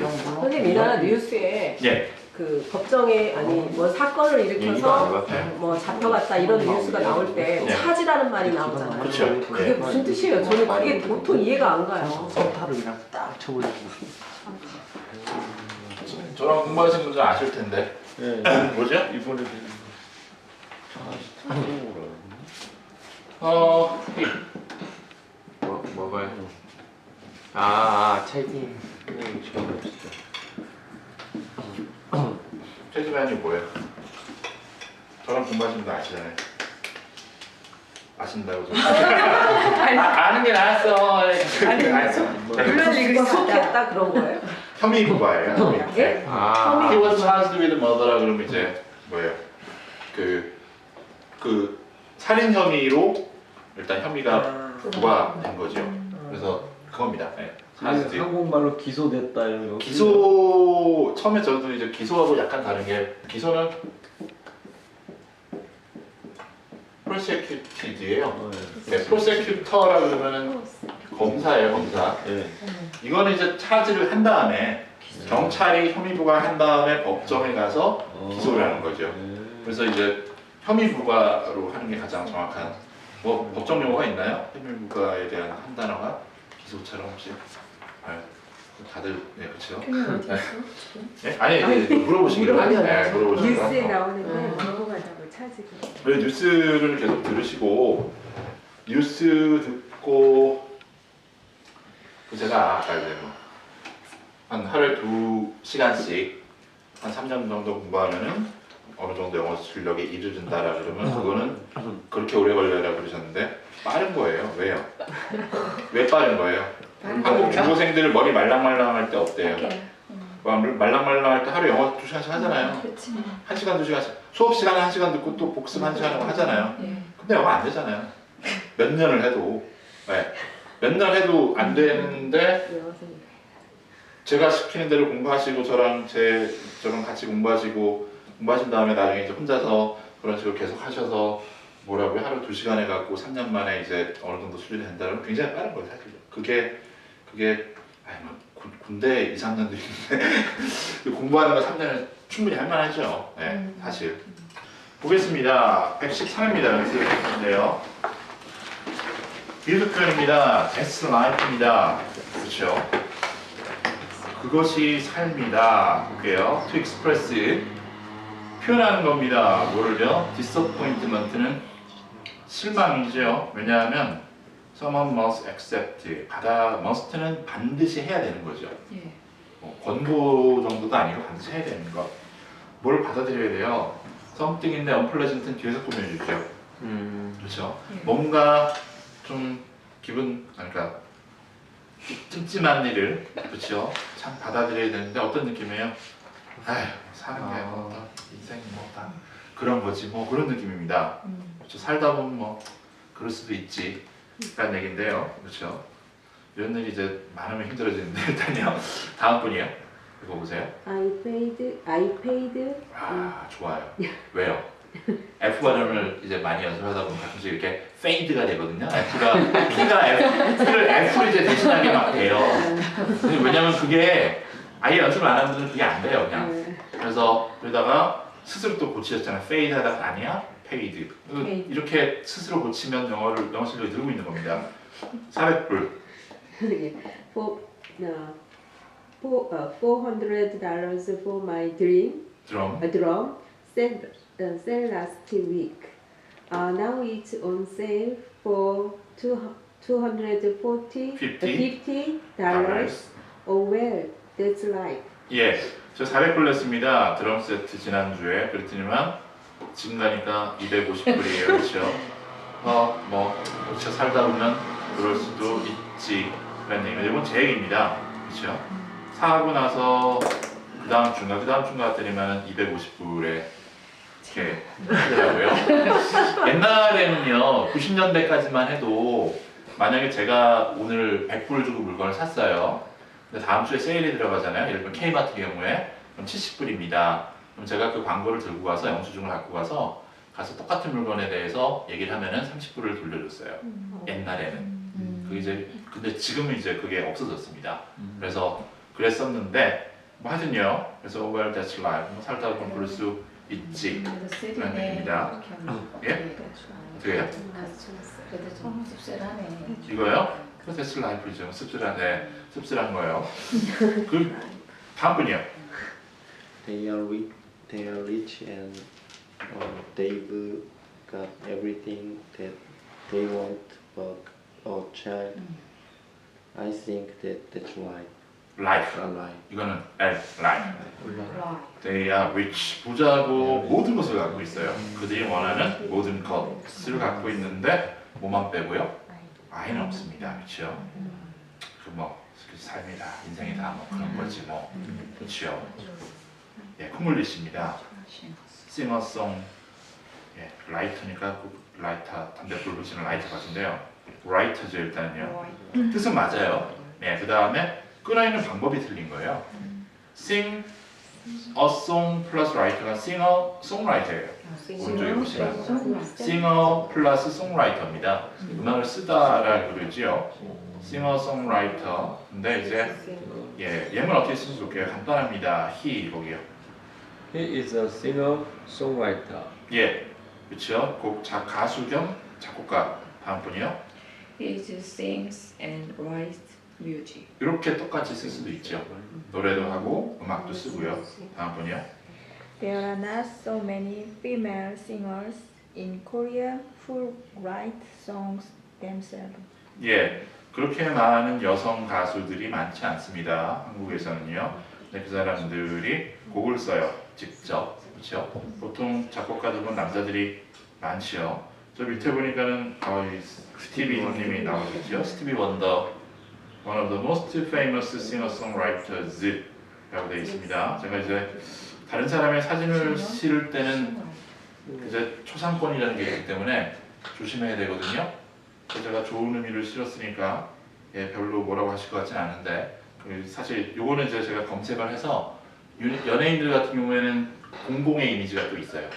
선생님 이나 뉴스에 예. 그 법정에 아니 뭐 사건을 일으켜서 뭐 잡혀갔다 이런 뉴스가 나올 때 네. 차지라는 말이 나오잖아요. 그렇죠. 그게 무슨 뜻이에요? 저는 그게 보통 이해가 안 가요. 성타를 그냥 딱 쳐버리고. 저랑 공부하신 분들 아실 텐데. 예, 뭐죠? 이번에 뭐가요? 체이팅. 최지만이 뭐예요? 저랑 공부하신 분들 아시잖아요. 아신다고 좀. 아는 게 나았어. 알았어. 물론 이거 속했다 그런 거예요? 혐의 부과예요. 혐의. 예? He was charged with murder라 그러면 이제 뭐예요? 그 살인 혐의로 일단 혐의가 부과된 거죠. 그래서 그겁니다. 네. charged. 한국말로 기소됐다 이런 거. 기소 처음에 저도 이제 기소하고 약간 다른 게 기소는 prosecuted예요. 네, prosecutor라 그러면은 검사예요, 검사. 예. 이거는 이제 차지를 한 다음에 경찰이 혐의 부과한 다음에 법정에 가서 기소를 하는 거죠. 그래서 이제 혐의 부과로 하는 게 가장 정확한 뭐 법정 용어가 있나요? 혐의 부과에 대한 한 단어가 기소처럼 혹시? 다들 네 그렇죠. 네? 아니 물어보시기로 네, 물어보시기로 뉴스에 나오는데 넘어가자고 차지고. 왜 뉴스를 계속 들으시고 뉴스 듣고 제가 아까 이제 한 하루에 2시간씩 한 3년 정도 공부하면은 어느 정도 영어 실력에 이르른다라 그러면 그거는 그렇게 오래 걸려라 그러셨는데 빠른 거예요. 왜요? 왜 빠른 거예요? 한국 중고생들 머리 말랑말랑할 때 어때요? 말랑말랑할 때 하루 영어 2시간씩 하잖아요. 1시간 2시간씩 수업 시간에 1시간 듣고 또 복습 1시간 하잖아요. 근데 영어 안 되잖아요. 몇 년을 해도 몇 년 해도 안 되는데 제가 시키는 대로 공부하시고 저랑 같이 공부하신 다음에 나중에 이제 혼자서 그런 식으로 계속 하셔서 뭐라고요? 하루 2시간 해갖고 3년 만에 이제 어느 정도 수준이 된다면 굉장히 빠른 거예요, 사실. 그게 군대 2, 3년도 있는데 공부하는 거 3년은 충분히 할 만하죠. 네, 사실. 보겠습니다. 113입니다. 연습인데요. 비유적 표현입니다. That's life입니다. 그렇죠. 그것이 삶이다. 볼게요. To express 표현하는 겁니다. 뭐를요? disappointment는 실망이죠. 왜냐하면 someone must accept. must는 반드시 해야 되는 거죠. 권고 정도도 아니고 반드시 해야 되는 거. 뭘 받아들여야 돼요? something인데 unpleasant은 뒤에서 꾸며주죠. 그렇죠. 뭔가 좀 그러니까 찜찜한 일을 그렇죠. 참 받아들여야 되는데 어떤 느낌이에요? 아휴 사는 게 뭐다 인생이 뭐다 그런 거지 뭐 그런 느낌입니다. 그렇죠. 살다 보면 뭐 그럴 수도 있지 라는 얘긴데요. 그렇죠. 이런 일이 이제 많으면 힘들어지는데 일단요. 다음 분이요. 이거 보세요. I paid. 좋아요. 왜요? F 발음을 이제 많이 연습하다 보면 가끔씩 이렇게 페이드가 되거든요. P를 F를 이제 대신하게 막 돼요. 왜냐면 그게 아예 연습을 안 하는 분들은 그게 안 돼요, 그냥. 그래서 그러다가 스스로 또 고치셨잖아요. 페이드 하다가 아니야? 페이드. 이렇게 스스로 고치면 영어 실력이 늘고 있는 겁니다. 400불. $400 for my dream. 드럼. Drum. Sell last week. Now it's on sale for $250. Oh well, that's right. 예, 저 400불 냈습니다. 드럼 세트 지난주에. 그랬더니만 지금 가니까 250불이에요. 그렇죠? 그렇죠. 살다 보면 그럴 수도 있지. 라는 얘기입니다. 이건 제 얘기입니다. 그렇죠? 사고 나서 그 다음 주인가 했더니만 250불에 이렇게 하더라고요. 옛날에는요, 90년대까지만 해도 만약에 제가 오늘 100불 주고 물건을 샀어요. 근데 다음 주에 세일이 들어가잖아요. 예를 들면 K마트 경우에 그럼 70불입니다. 그럼 제가 그 광고를 들고 가서 영수증을 갖고 가서 똑같은 물건에 대해서 얘기를 하면은 30불을 돌려줬어요. 옛날에는. 그게 이제 근데 지금은 이제 그게 없어졌습니다. 그래서 그랬었는데 뭐 하여튼요. 그래서 well that's life. 뭐 살다 보면 그럴 수 있지. 그런 얘기입니다. 예? 어떻게 해요? 그래도 좀 씁쓸하네. 이거요? 그래서 that's life죠. 씁쓸한, 씁쓸한 거예요. 그 다음 분이요. They are rich and they've got everything that they want but a child. I think that that's right. life. A lie. 이거는 L, life. 와. They are rich. 부자고 모든 것을 갖고 있어요. 그들이 원하는 모든 것을 갖고 있는데 뭐만 빼고요? 아이는 없습니다. 그렇죠? 그뭐 삶이다, 인생이다 뭐 그런 거지 뭐. 그렇죠? 예, 콩글리시입니다. 싱어송. 예, 라이터니까 그 라이터 담배 불 붙이는 라이터 같은데요. 라이터죠 일단은요. 뜻은 맞아요. 네, 그 다음에 끊어있는 방법이 틀린 거예요. sing a song 플러스 writer가 singer, songwriter예요. 오른쪽에 보시면 singer 플러스 songwriter입니다. 음악을 쓰다라는 그러지요. singer, songwriter. 근데 이제 예, 예문 어떻게 쓰면 좋게요? 간단합니다. he 거기요. He is a singer-songwriter. 예, 그렇죠. 가수 겸 작곡가. 다음 분이요. He sings and writes music. 이렇게 똑같이 쓸 수도 있죠. 노래도 하고 음악도 쓰고요. 다음 분이요. There are not so many female singers in Korea who write songs themselves. 예, 그렇게 많은 여성 가수들이 많지 않습니다. 한국에서는요. 근데 그 사람들이 곡을 써요. 직접. 그렇죠? 보통 작곡가들은 남자들이 많지요. 저 밑에 보니까는 스티비 님이 나오겠죠. 스티비 원더, one of the most famous singer-songwriters 라고 되어 있습니다. 제가 이제 다른 사람의 사진을 실을 때는 이제 초상권이라는 게 있기 때문에 조심해야 되거든요. 그래서 제가 좋은 의미를 실었으니까 예, 별로 뭐라고 하실 것 같진 않은데 사실 요거는 이제 제가 검색을 해서 연예인들 같은 경우에는 공공의 이미지가 또 있어요.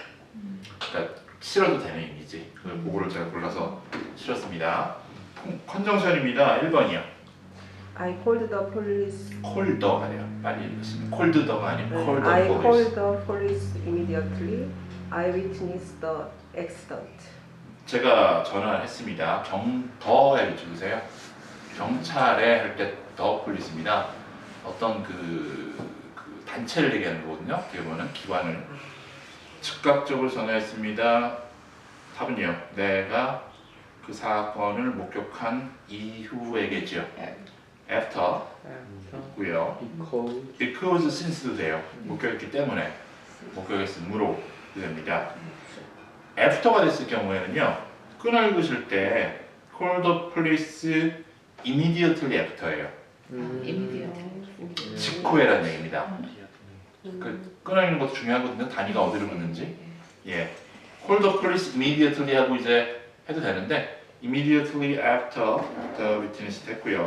그러니까 실어도 되는 이미지. 그거를 제가 골라서 실었습니다. 컨정션입니다. 1번이요. I called the police. 콜더 아니에요. 빨리 읽으시면 콜드더가 아니고 콜더 I police. called the police immediately. I witnessed the accident. 제가 전화를 했습니다. 더에 붙여주세요. 경찰에 할 때 더 폴리스입니다. 어떤 그 단체를 얘기하는 거거든요. 어떻게 보면 기관을 즉각적으로 전화했습니다. 답은요. 내가 그 사건을 목격한 이후에겠죠. After 고요. Because since도 돼요. 목격했기 때문에 목격했으므로 됩니다. After가 됐을 경우에는요. 끊어 읽으실 때 call the police immediately after예요. 직후에라는 얘기입니다. 그 끊어 읽는 것도 중요하거든요. 단위가 어디로 붙는지. 예, call the police immediately 하고 이제 해도 되는데 immediately after the witness 됐고요.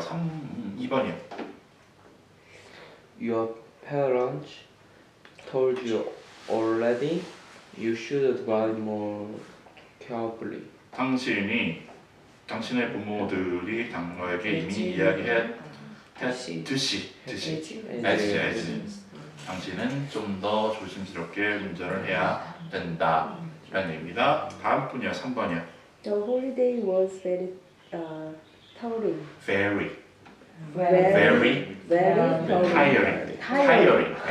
2번이요. Your parents told you already. You should drive more carefully. 당신의 부모들이 너에게 이미 이야기했듯이 당신은 좀 더 조심스럽게 운전을 해야 된다 라는 얘기입니다. 다음 분이요. 3번이요. The holiday was very tiring. Very Very tiring.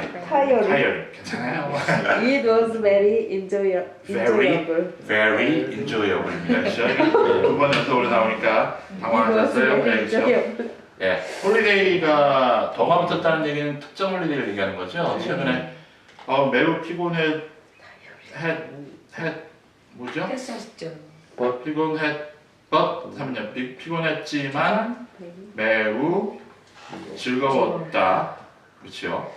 괜찮아요. It was very enjoyable. Very enjoyable입니다. 그렇죠? 두번 연속으로 나오니까 당황하셨어요. 네, 그렇죠? 예, 홀리데이가 더가 붙었다는 얘기는 특정 홀리데이를 얘기하는 거죠. 최근에 매우 뭐죠? 했었죠. 피곤했지만 매우 즐거웠다. 그렇죠?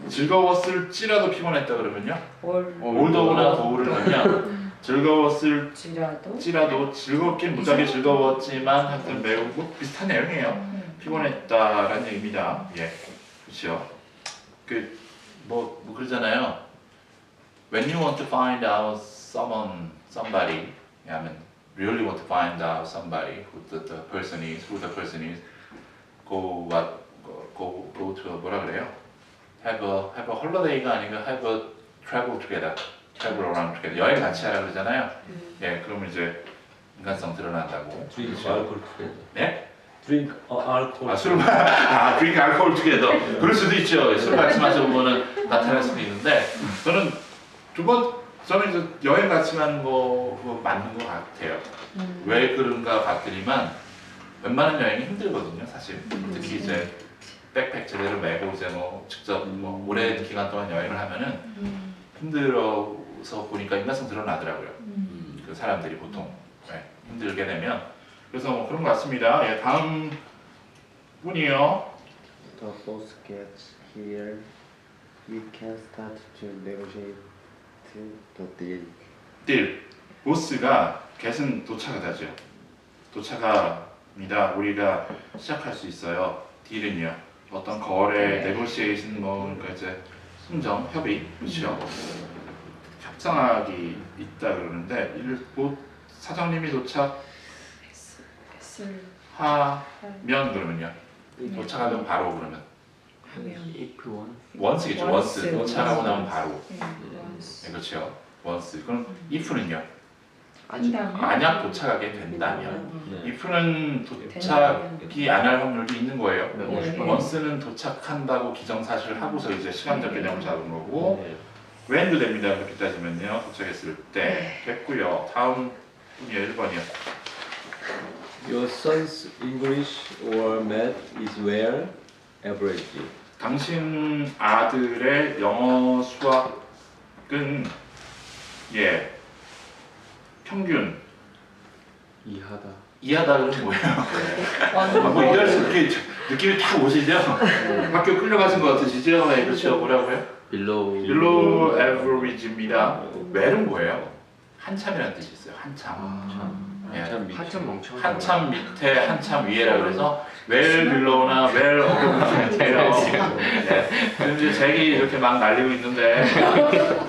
즐거웠을지라도 피곤했다 그러면요. 올더구나 도우를 넣으면 즐거웠을지라도 즐겁긴 무지하게 즐거웠지만 하여튼 매우 비슷한 내용이에요. 피곤했다라는 얘기입니다. 예, 그렇죠. 뭐 그러잖아요. When you want to find out somebody, I mean, really want to find out somebody who the person is, go go to 뭐라 그래요? have a holiday가 아니고 have a travel together, travel around together. 여행 같이 하라 그러잖아요. 예, 그러면 이제 인간성 드러난다고. Drink 그렇죠? alcohol together. 네? Drink alcohol. 아, drink alcohol together. 그럴 수도 있죠. 술 같이 마셔보면 나타날 수도 있는데, 저는 이제 여행 같이 가는 거 그거 맞는 것 같아요. 왜 그런가 봤더니만 웬만한 여행이 힘들거든요, 사실. 특히 이제 백팩 제대로 메고 이제 뭐 직접 뭐 오랜 기간 동안 여행을 하면은 힘들어서 보니까 인간성 드러나더라고요. 그 사람들이 보통 힘들게 되면. 그래서 뭐 그런 것 같습니다. 예, 다음 분이요. The boss gets here. We can start to negotiate the deal. 딜. 보스가 get은 도착하다죠. 도착합니다. 우리가 시작할 수 있어요. 딜은요. 어떤 거래, negotiation 뭐 그러니까 이제 승정, 협의, 그렇죠. 협상하기 있다 그러는데 사장님이 도착하면 그러면요. 도착하면 바로 그러면 If one. once겠죠. once 도착하고 나면 바로. once. 네, 그렇죠. once. 그럼 if는요. 한다면? 만약 도착하게 된다면 네. if는 도착이 안 할 확률도 있는 거예요. 네. once는 도착한다고 기정사실을 하고서 이제 시간적 개념을 잡은 거고 네. when도 됩니다. 그렇게 따지면요. 도착했을 때 됐고요. 다음 분이요. 1번이요. Your son's English or math is where average. 당신 아들의 영어 수학은 평균 이하다는 뭐예요? 뭐 이럴 수 이렇게 느낌이 딱 오시죠? 학교 끌려가신 것 같으시죠? 네, 그렇죠. 뭐라고요? Below average입니다. where는 뭐예요? 한참이라는 뜻이 있어요. 한참. 한참 밑에, 한참 위에라 그래서 well below나 well above면 돼요. 지금 이제 잭이 이렇게 막 날리고 있는데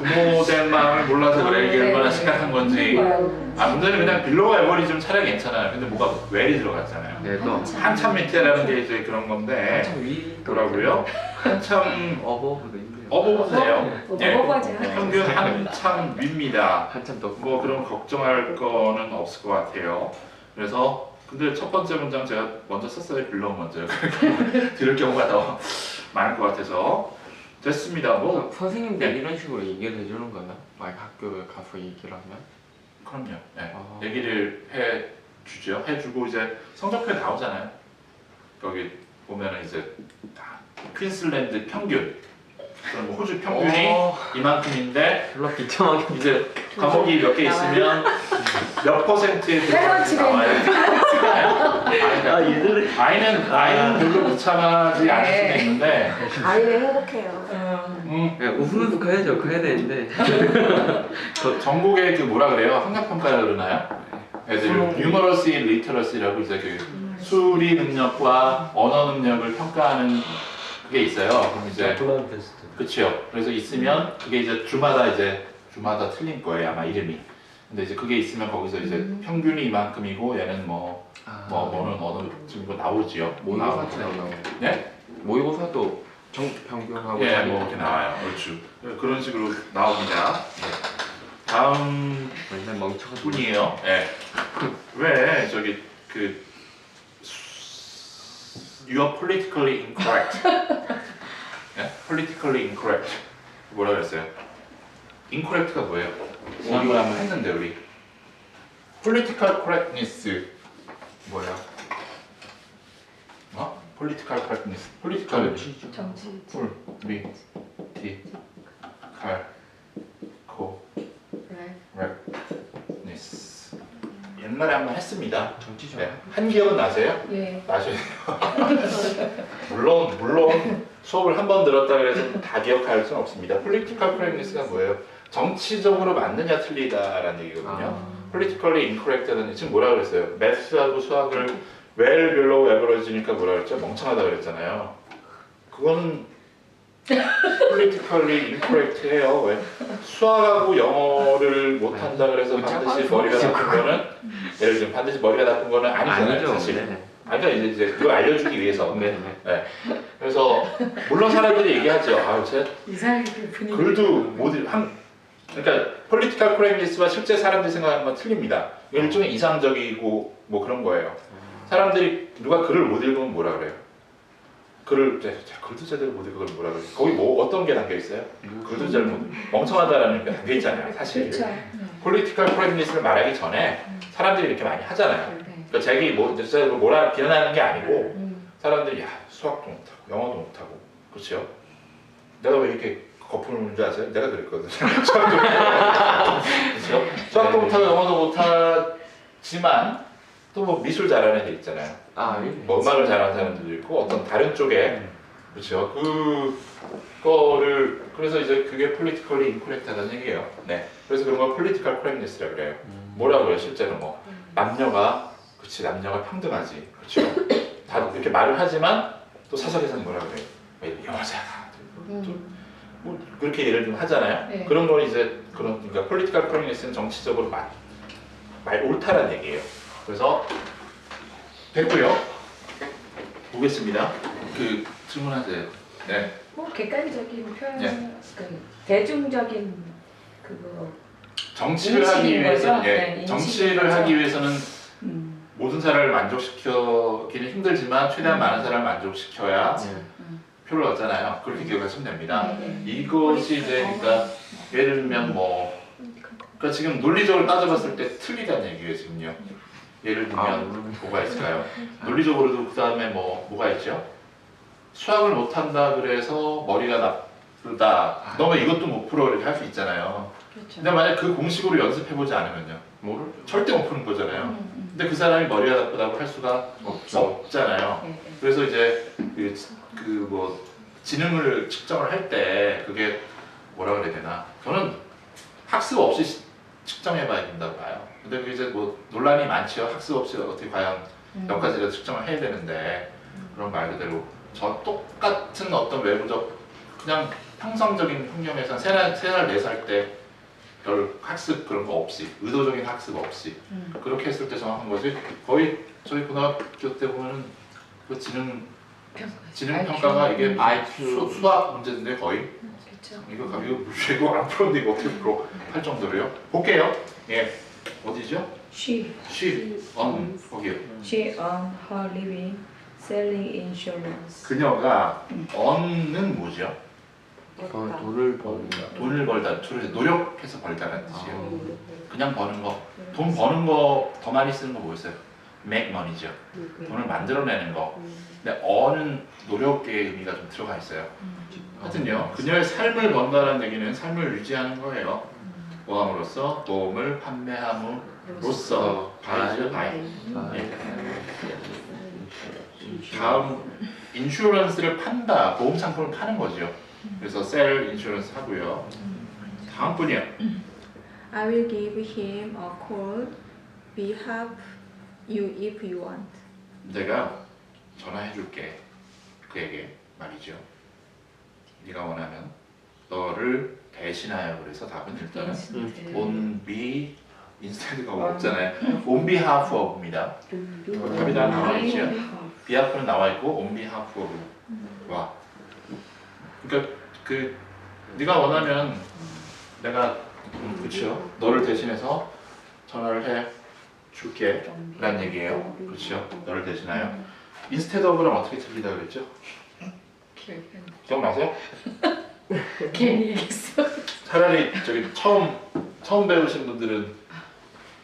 부모된 마음을 몰라서 그래. 이게 얼마나 심각한 건지. 문제는 그냥 below average 좀 차라리 괜찮아요. 근데 뭐가 well이 들어갔잖아요. 한참 밑에라는 게 이제 그런 건데 뭐라고요? 한참 어버브네요. 평균 한참 위입니다. 뭐 그런 걱정할 거는 없을 것 같아요. 그래서 근데 첫 번째 문장 제가 먼저 썼어요. 빌로우 먼저요. 들을 경우가 더 많을 것 같아서 됐습니다. 뭐 선생님들 이런 식으로 얘기를 해주는 거나 만약 학교에 가서 얘기를 하면 그럼요. 네. 얘기를 해주죠. 해주고 이제 성적표에 나오잖아요. 거기 보면은 이제 퀸슬랜드 평균. 그럼 뭐 호주 평균이 이만큼인데 별로 비참하게 이제 과목이 몇 개 있으면 몇 퍼센트에 들어가는지 나와요. 아이는 별로 비참하지 않을 수도 있는데 아이는 행복해요. 웃으면서 가야죠. 가야 되는데 전국에 그 뭐라 그래요? 학력평가라 그러나요? 애들 뉴머러시 리터러시라고 이제 그 수리 능력과 언어 능력을 평가하는 그게 있어요. 그럼 이제 그렇죠. 그래서 있으면 그게 이제 주마다 틀린 거예요. 아마 이름이. 근데 이제 그게 있으면 거기서 이제 평균이 이만큼이고 얘는 뭐는 어느 정도 나오지요. 모의고사도 나오고. 네? 모의고사도 평균하고 예, 뭐 이렇게 나와요. 그렇죠. 그런 식으로 나옵니다. 다음 맨날 멍청한 분이에요. 예. 왜 저기 You are politically incorrect. 예? Politically incorrect. 뭐라 그랬어요? incorrect가 뭐예요? 지난번에 한번 했는데 우리. Political correctness 뭐야? Political correctness. Political 정치. correctness. 옛날에 한번 했습니다. 정치죠. 네. 한 기억은 나세요? 예. 나셔야 돼요. 물론 수업을 한 번 들었다 그래서 다 기억할 수는 없습니다. Political correctness가 뭐예요? 정치적으로 맞느냐 틀리다라는 얘기거든요. Politically incorrect는 지금 뭐라 그랬어요? 매스하고 수학을 well below average니까 뭐라 그랬죠? 멍청하다 그랬잖아요. 그건 politically incorrect해요. 왜? 수학하고 영어를 못한다 그래서 반드시 머리가 나쁜 거는 예를 들면 반드시 머리가 나쁜 거는 아니잖아요. 사실. 그러니까 이제 그걸 알려주기 위해서. 네. 네. 그래서 물론 사람들이 얘기하죠. 아유, 제 이상하게 분위기. 글도 못 읽, 그러니까 폴리티컬 코렉트니스와 실제 사람들이 생각하는 건 틀립니다. 일종의 이상적이고 뭐 그런 거예요. 사람들이 누가 글을 못 읽으면 뭐라 그래요? 글도 제대로 못 읽으면 뭐라 그래요? 거기 뭐 어떤 게 담겨 있어요? 글도 제대로 못 멍청하다라는 게 담겨 있잖아요. 사실 폴리티컬 코렉트니스를 말하기 전에 사람들이 이렇게 많이 하잖아요. 그러니까 자기 뭐라 비난하는 게 아니고 사람들이 야 수학도 못하고 영어도 못하고 그렇죠? 내가 왜 이렇게 거푸는 줄 아세요? 내가 그랬거든. 수학도 못하고 그렇죠? 수학도 못하고 영어도 못하지만 또 뭐 미술 잘하는 애들 있잖아요. 뭐 음악을 잘하는 사람들도 있고 어떤 다른 쪽에 그렇죠. 그거를 그래서 이제 그게 폴리티컬리 인코렉트하다는 얘기예요. 네. 그래서 그런 걸 폴리티컬 코렉트니스라 그래요. 뭐라고 해요? 실제로 뭐 남녀가 그렇지 남녀가 평등하지 그렇죠. 다 이렇게 말을 하지만 또 사석에서는 뭐라 그래요? 여자가 뭐 그렇게 예를 들면 하잖아요. 네. 그런 건 이제 그러니까 폴리티컬 코렉트니스는 정치적으로 말 옳다는 얘기예요. 그래서 됐고요. 보겠습니다. 그 질문하세요. 네. 뭐 객관적인 표현, 네. 그 대중적인 그거. 정치를 하기 인식인 위해서는 거죠? 네, 정치를 인식인 하기 위해서는 음. 모든 사람을 만족시키기는 힘들지만 최대한 많은 사람을 만족시켜야 표를 얻잖아요. 그렇게 기억하시면 됩니다. 이것이 이제 그러니까 예를 들면 뭐 그러니까 지금 논리적으로 따져봤을 때 틀리다는 얘기예요 지금요. 예를 들면 뭐가 있을까요? 논리적으로도 그 다음에 뭐가 있죠? 수학을 못한다 그래서 머리가 나쁘다. 너무 이것도 못 풀어 이렇게 할 수 있잖아요. 그렇죠. 근데 만약 그 공식으로 연습해보지 않으면요. 절대 못 푸는 거잖아요. 근데 그 사람이 머리가 나쁘다고 할 수가 없잖아요. 그래서 이제 뭐 지능을 측정을 할 때 그게 뭐라 그래야 되나? 저는 학습 없이 측정해봐야 된다고 봐요. 근데 그게 이제 뭐 논란이 많죠. 학습 없이 어떻게 과연 몇 가지를 측정을 해야 되는데 그런 말 그대로 저 똑같은 어떤 외부적 그냥 평상적인 환경에서 3살, 4살 때 별 학습 그런 거 없이 의도적인 학습 없이 그렇게 했을 때 정확한 거지 거의 저희 고등학교 때 보면은 그 지능 평가가 이게 수학 문제인데 거의 이거 안 풀었는데 이거 어떻게 풀어 할 정도로요. 볼게요. 예 어디죠? She 거기요. She earned her living selling insurance. 그녀가 earn는 뭐죠? 돈을 번다. 돈을 벌다, 노력해서 벌다라는 뜻이에요. 그냥 버는 거, 돈 버는 거 더 많이 쓰는 거 뭐였어요? make money죠. 돈을 만들어내는 거. 근데 earn은 노력의 의미가 좀 들어가 있어요. 하여튼요, 그녀의 삶을 번다라는 얘기는 삶을 유지하는 거예요. 모함으로써, 보험을 판매함으로써, 바이죠, 바이. 다음, 인슈런스를 판다, 보험 상품을 파는 거죠. 그래서 sell insurance 하고요. 다음 분이요. I will give him a call. We have you if you want. 내가 전화해줄게. 그에게 말이죠. 네가 원하면 너를 대신하여 그래서 답은 일단은 on be instead가 없잖아요. on behalf of입니다. 답이 다 나와 있죠. behalf는 나와 있고 on behalf of 와. 그러니까 네가 원하면 내가 그렇죠. 너를 대신해서 전화를 해 줄게 라는 얘기예요. 그렇죠. 너를 대신하여. instead of랑 어떻게 틀리다 그랬죠? 기억나세요? 괜히 얘기했어. 차라리 저기 처음 배우신 분들은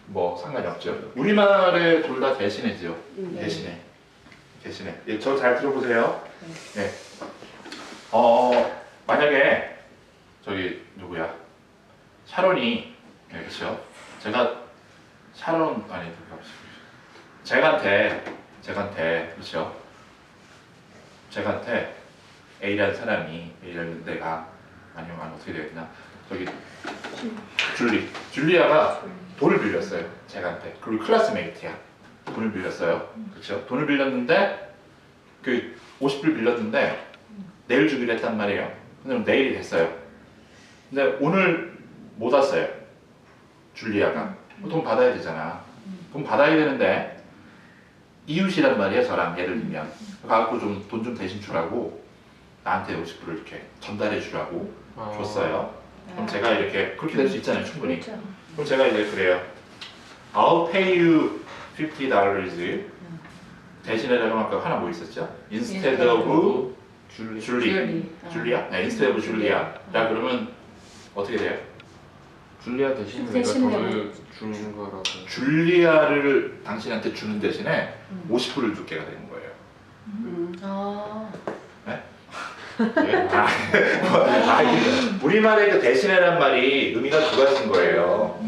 뭐 상관이 없죠. 우리말에 둘 다 대신해죠. 대신해. 예, 저 잘 들어보세요. 네. 만약에 저기 누구야? 샤론이 네, 그렇죠. 제가한테 그렇죠. 제가한테 A라는 사람이 A라는 내가 아니면 어떻게 되겠나? 저기 줄리아가 돈을 빌렸어요. 제가한테. 그리고 클래스메이트야. 돈을 빌렸어요. 그렇죠. 돈을 빌렸는데 그 50불 빌렸는데 내일 주기로 했단 말이에요. 근데 내일이 됐어요. 근데 오늘 못 왔어요. 줄리아가. 돈 받아야 되잖아. 돈 받아야 되는데 이웃이란 말이야 저랑 예를 들면 가갖고 좀 돈 좀 대신 주라고 나한테 50불을 이렇게 전달해 주라고 줬어요. 그럼 제가 이렇게 그렇게 될 수 있잖아요 충분히. 그렇죠. 그럼 제가 이제 그래요. I'll pay you $50 대신에 내가 아까 하나 뭐 있었죠? Instead of 줄리아? 네, instead of 줄리아. 자 그러면 어떻게 돼요? 줄리아 대신 내가 대신에 돈을 주는 거라고. 줄리아를 당신한테 주는 대신에 50불을 줄게가 되는 거예요. 아, 예? 우리말의 그 대신에란 말이 의미가 두 가지인 거예요.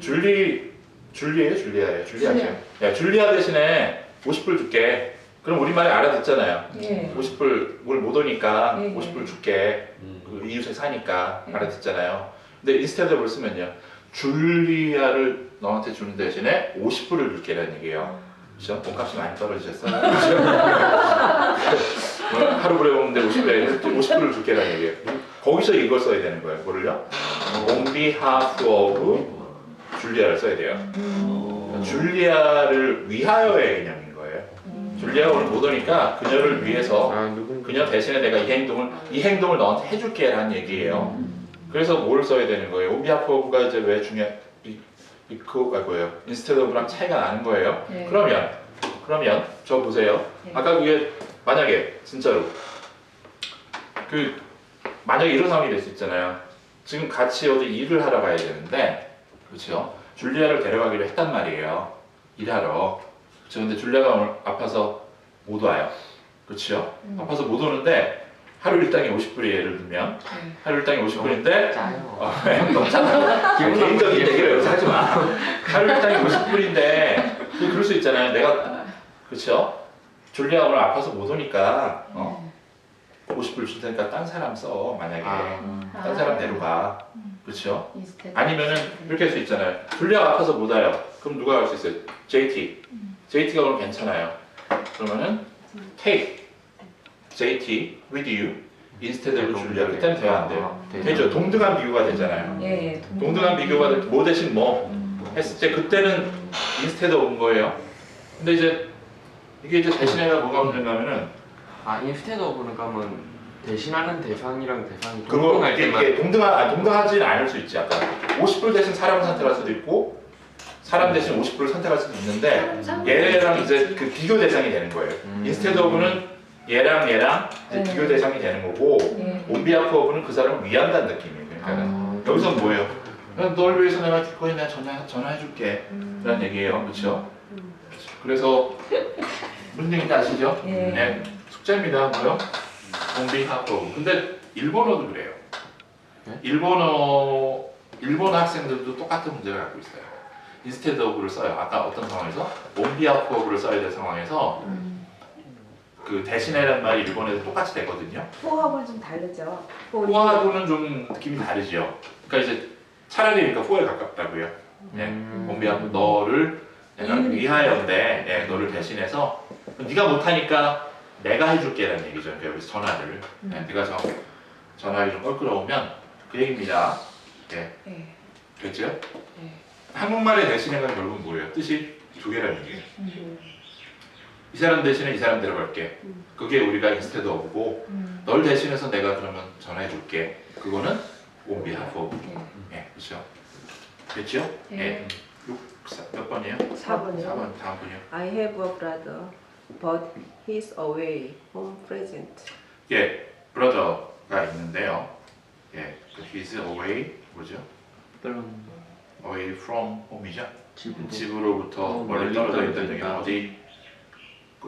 줄리예요? 줄리아죠. 야, 줄리아 대신에 50불 줄게. 그럼 우리말에 알아듣잖아요. 예. 50불 뭘 못 오니까 예, 예. 50불 줄게. 그 이웃에 사니까 예. 알아듣잖아요. 근데 인스테드를 쓰면요. 줄리아를 너한테 주는 대신에 50불을 줄게라는 얘기예요. 그렇죠? 몸값이 많이 떨어지셨어요. 하루 그래 먹는데 50불을 줄게라는 얘기예요. 거기서 이걸 써야 되는 거예요. 뭐를요? On behalf of 줄리아를 써야 돼요. 줄리아를 위하여의 개념인 거예요. 줄리아가 오늘 못 오니까 그녀를 위해서 그녀 대신에 내가 이 행동을 너한테 해줄게라는 얘기예요. 그래서 뭘 써야 되는 거예요? On behalf of가 이제 왜 그거가 뭐예요? instead of랑 차이가 나는 거예요. 네. 그러면 저 보세요. 네. 아까 그게 만약에 진짜로 만약에 이런 상황이 될 수 있잖아요. 지금 같이 어디 일을 하러 가야 되는데, 그렇죠? 줄리아를 데려가기로 했단 말이에요. 일하러. 그렇죠? 근데 줄리아가 오늘 아파서 못 와요. 그렇죠? 아파서 못 오는데 하루 일당이 50불이에요. 예를 들면 하루 일당이 50불인데 짜요. 너무 작아. 개인적인 얘기를 여기서 하지 마. 하루 일당이 50불인데 그럴 수 있잖아요. 내가 그렇죠? 줄리아 오늘 아파서 못 오니까 50불 줄 테니까 딴 사람 써. 만약에 딴 사람 데려가. 그렇죠? 아니면은 이렇게 할 수 있잖아요. 줄리아가 아파서 못 와요. 그럼 누가 할 수 있어요? JT. JT가 오늘 괜찮아요. 그러면은 take JT with you instead of 줄리아. 그때는 돼요 안 돼요? 되죠. 동등한 비교가 되잖아요. 예, 동등한 비교가 뭐 대신 뭐 했을 때 그때는 instead of인 거예요. 근데 이제 이게 이제 대신에가 뭐가 문제냐면은 instead of는 그러면 대신하는 대상이랑 대상이 그거 동등할 때만 이게 동등하지는 않을 수 있지. 아까 50불 대신 사람을 선택할 수도 있고 사람 대신 50불을 선택할 수도 있는데 얘랑 이제 그 비교 대상이 되는 거예요. instead of는 얘랑 이제 비교 대상이 되는 거고 on behalf of는 그 사람을 위한다는 느낌이에요. 그러니까 여기서 뭐예요? 널 위해서 내가 기꺼이 내가 전화해줄게 라는 얘기예요. 그렇죠? 그래서 무슨 얘기인지 아시죠? 네. 숙제입니다. 뭐요? on behalf of. 근데 일본어도 그래요. 일본어 학생들도 똑같은 문제를 갖고 있어요. instead of를 써요. 아까 어떤 상황에서 on behalf of를 써야 될 상황에서 그 대신에란 말이 일본에도 똑같이 되거든요. 포하고는 좀 다르죠. for하고는 좀 느낌이 다르죠. 그러니까 이제 차라리 그러니까 for에 가깝다고요. 네. on behalf of 너를 내가 위하여인데 너를 대신해서 네가 못하니까 내가 해줄게라는 얘기죠. 그러니까 여기서 전화를 네가 전화기 좀 껄끄러우면 그 얘기입니다. 네. 됐죠? 한국말의 대신에가 결국 뭐예요? 뜻이 두 개라는 얘기예요. 이 사람 대신에 이 사람 데려갈게. 그게 우리가 instead of고 널 대신해서 내가 그러면 전화해줄게. 그거는 on behalf of. 네, 그렇죠? 됐죠? 네. 몇 번이에요? 4번이요. 4번 다음 분이요. I have a brother, but he's away home present. 예, brother가 있는데요. 예, he's away 뭐죠? away from home이죠? 집으로부터 멀리 떨어져 있다는 얘기는 어디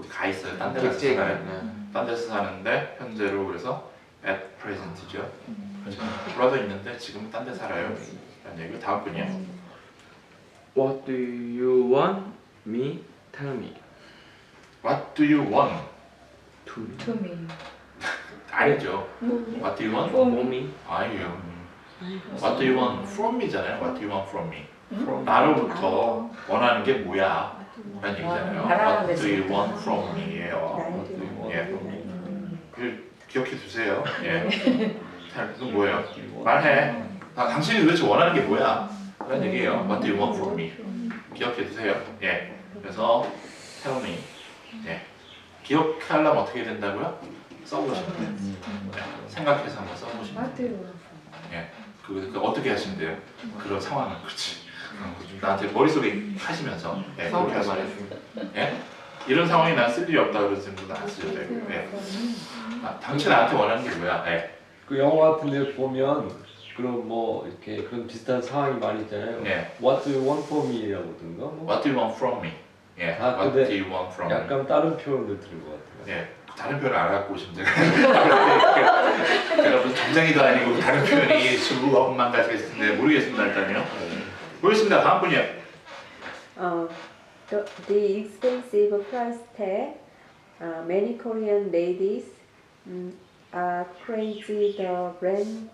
가 있어요. 딴 데 가서 살아요. 딴 데서 사는데 현재로 그래서 at present죠. 그렇죠. brother 있는데 지금은 딴 데 살아요. 라는 얘기. 다음 분이요. What do you want me? Tell me. What do you want? To me. to me. 아니죠. What do you want? For me. 아니요. What do you want from me잖아요. What do you want from me? 나로부터 원하는 게 뭐야? 라는 얘기잖아요. What do you want from me예요. 예. 그 기억해 두세요. 예. 자, 그건 뭐예요? 말해. 당신이 도대체 원하는 게 뭐야? 라는 얘기예요. What do you want from me? 기억해 두세요. 예. 그래서 tell me. 예. 기억하려면 어떻게 된다고요? 써보시면 돼요. 네. 생각해서 한번 써보시면 돼요. 예. 그 어떻게 하시면 돼요? 그런 상황은 그렇지. 나한테 머릿속에 하시면서 예, 그렇게 하시면 돼요. 예? 이런 상황이 난 쓸 일이 없다 그러시는 분은 안 쓰셔도 되고 예. 당신 나한테 원하는 게 뭐야? 예. 그 영화 같은 데 보면 그런 뭐 이렇게 그런 비슷한 상황이 많이 있잖아요. 예. What do you want from me라고든가 뭐 What do you want from me? 예. 아, What 근데 do you want from me? 약간 다른 표현을 들은 것 같아요. 예. 다른 표현을 알아갖고 오시면 제가 제가 무슨 정장이도 아니고 다른 표현이 수억만 가지가 있는데 모르겠습니다 일단요. 모르겠습니다. 다음 분이요. The expensive price tag. Many Korean ladies are crazy the brand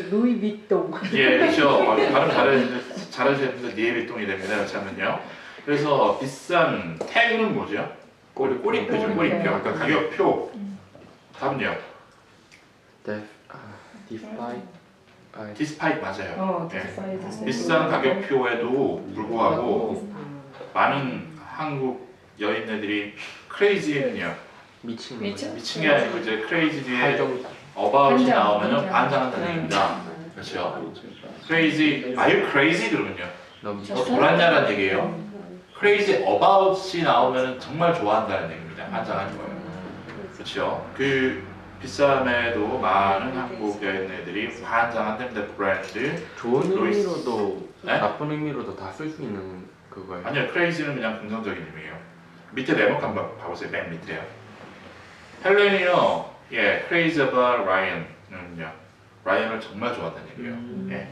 Louis Vuitton. 예, 그렇죠. 발음 잘하시는데 니에비통이 됩니다. 잠깐만요. 그래서 비싼 태그는 뭐죠? 꼬리표죠. 꼬리표. 그러니까 가격표. 다음요. 디스파이트 맞아요. 예. 비싼 가격표에도 불구하고 많은 한국 여인네들이 크레이지는요. 미친 미친 게 아니고 이제 크레이지 뒤에 어바웃이 나오면 반장한다는 얘기입니다. 그렇죠? crazy, are you crazy? 그러면요. 너 돌았냐라는 얘기예요. crazy about이 나오면 정말 좋아한다는 얘기입니다. 반장하는 거예요. 그렇죠? 그 비쌈에도 많은 한국 여인들이 반장한답니다. 브랜드. 좋은 로이스. 의미로도 네? 나쁜 의미로도 다 쓸 수 있는 그거예요. 아니요, crazy는 그냥 긍정적인 의미예요. 밑에 네모 한번 봐보세요. 맨 밑에요. 헬렌이요, 예, crazy about Ryan은요, 라이언을 정말 좋아한다는 얘기예요. 예.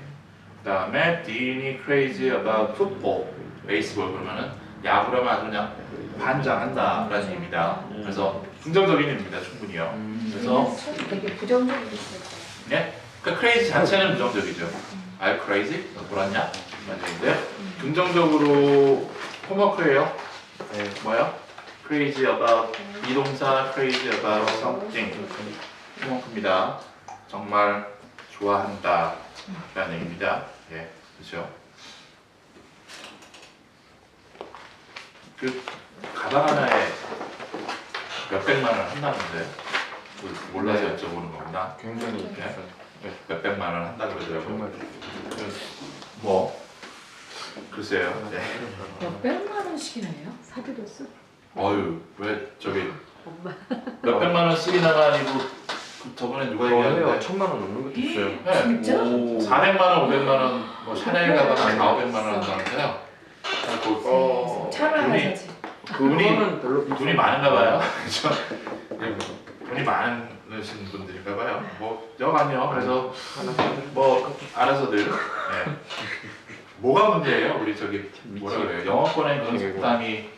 그다음에 딘이 crazy about football, 베이스볼 그러면은 야구라면 아주 그냥 반장한다라는 얘기입니다. 그래서 긍정적인 의미입니다, 충분히요. 그래서 되게 부정적인 있어요. 네, 그러니까 crazy 자체는 부정적이죠. Are you crazy? 너 돌았냐? 이런 얘기인데요. 긍정적으로 홈워크예요. 네, 뭐요? crazy about 비동사 crazy about something 홈워크입니다. 정말 좋아한다 라는 얘기입니다. 예, 그렇죠. 그 가방 하나에 몇백만 원 한다는데 몰라서 네. 여쭤보는 거구나. 굉장히 네? 비싸요. 몇백만 원 한다 그러더라고요. 정말 뭐 글쎄요. 네. 몇백만 원씩이나 해요? 사들였어? 어유 왜 저기 몇백만 원씩이나가 아니고 그 저번에 누가 해요. 얘기하는데 1000만 원 넘는 것도 있어요. 네. 진짜? 400만 원, 500만 원, 뭐 샤넬 가방 400~500만 원 한다는데요. 차를 하나 사지. 돈이 별로 돈이 많은가 봐요. 그렇죠? 돈이 많으신 분들인가 봐요. 뭐 여간요. 그래서 뭐 알아서들. 네. 뭐가 문제예요? 우리 저기 뭐라 그래요? 영어권에 그런 속담이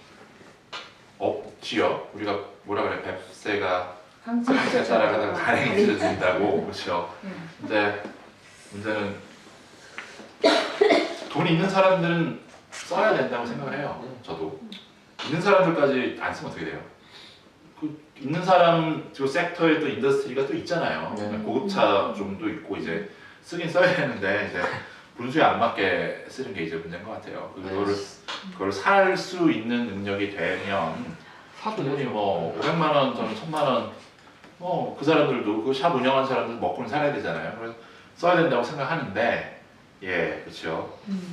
없지요. 우리가 뭐라 그래? 뱁새가 항체 따라가다가 간행이 찢어진다고. 그렇죠? 근데 문제는 돈이 있는 사람들은 써야 된다고 생각을 해요. 저도 있는 사람들까지 안 쓰면 어떻게 돼요? 그 있는 사람 그 섹터에 또 인더스트리가 또 있잖아요. 네. 고급차 좀도 있고 이제 쓰긴 써야 되는데 이제 분수에 안 맞게 쓰는 게 이제 문제인 것 같아요. 그걸 살 수 있는 능력이 되면 충분히 뭐 500만 원, 저는 1000만 원, 뭐 그 사람들도 그 샵 운영하는 사람들 먹고는 살아야 되잖아요. 그래서 써야 된다고 생각하는데 예, 그렇죠.